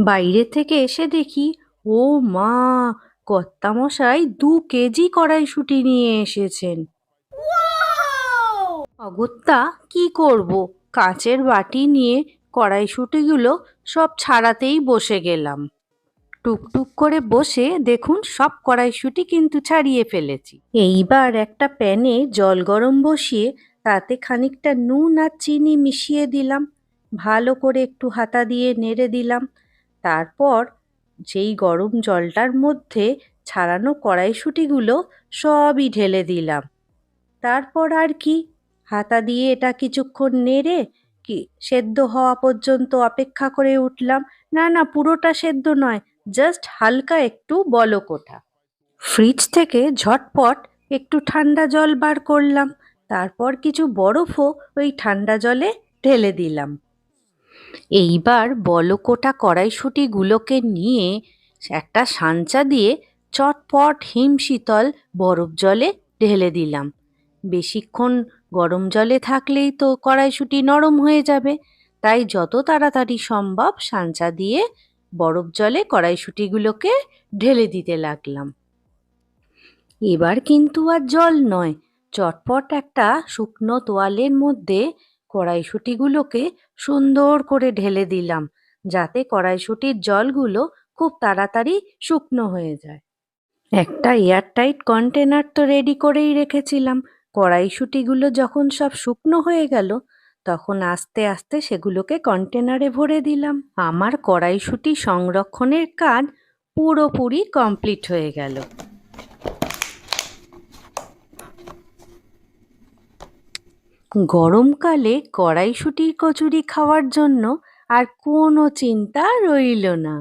বাইরে থেকে এসে দেখি, ও মা, কর্তামশাই 2 কেজি কড়াইশুঁটি নিয়ে এসেছেন। অগত্যা কি করব, কাঁচের বাটি নিয়ে কড়াইশুঁটিগুলো সব ছাড়াতেই বসে গেলাম। টুকটুক করে বসে দেখুন সব কড়াইশুঁটি কিন্তু ছাড়িয়ে ফেলেছি। এইবার একটা প্যানে জল গরম বসিয়ে তাতে খানিকটা নুন আর চিনি মিশিয়ে দিলাম। ভালো করে একটু হাতা দিয়ে নেড়ে দিলাম। তারপর যেই গরম জলটার মধ্যে ছাড়ানো কড়াইশুঁটিগুলো সবই ঢেলে দিলাম। তারপর আর কি, হাতা দিয়ে এটা কিছুক্ষণ নেড়ে কি সেদ্ধ হওয়া পর্যন্ত অপেক্ষা করে উঠলাম। না না, পুরোটা সেদ্ধ নয়, জাস্ট হালকা একটু বলক ওঠা। ফ্রিজ থেকে ঝটপট একটু ঠান্ডা জল বার করলাম। তারপর কিছু বরফও ওই ঠান্ডা জলে ঢেলে দিলাম। এইবার বলকোটা কড়াইশুঁটিগুলোকে নিয়ে একটা সাঞ্চা দিয়ে চটপট হিমশীতল বরফ জলে ঢেলে দিলাম। বেশিক্ষণ গরম জলে থাকলেই তো কড়াইশুঁটি নরম হয়ে যাবে, তাই যত তাড়াতাড়ি সম্ভব সাঞ্চা দিয়ে বরফ জলে কড়াইশুঁটিগুলোকে ঢেলে দিতে লাগলাম। এবার কিন্তু আর জল নয়, চটপট একটা শুকনো তোয়ালের মধ্যে কড়াইশুঁটিগুলোকে সুন্দর করে ঢেলে দিলাম, যাতে কড়াইশুঁটির জলগুলো খুব তাড়াতাড়ি শুকনো হয়ে যায়। একটা এয়ারটাইট কন্টেনার তো রেডি করেই রেখেছিলাম। কড়াইশুঁটিগুলো যখন সব শুকনো হয়ে গেল, তখন আস্তে আস্তে সেগুলোকে কন্টেনারে ভরে দিলাম। আমার কড়াইশুঁটি সংরক্ষণের কাজ পুরোপুরি কমপ্লিট হয়ে গেল। গরমকালে কড়াইশুঁটির কচুরি খাওয়ার জন্য আর কোনো চিন্তা রইল না।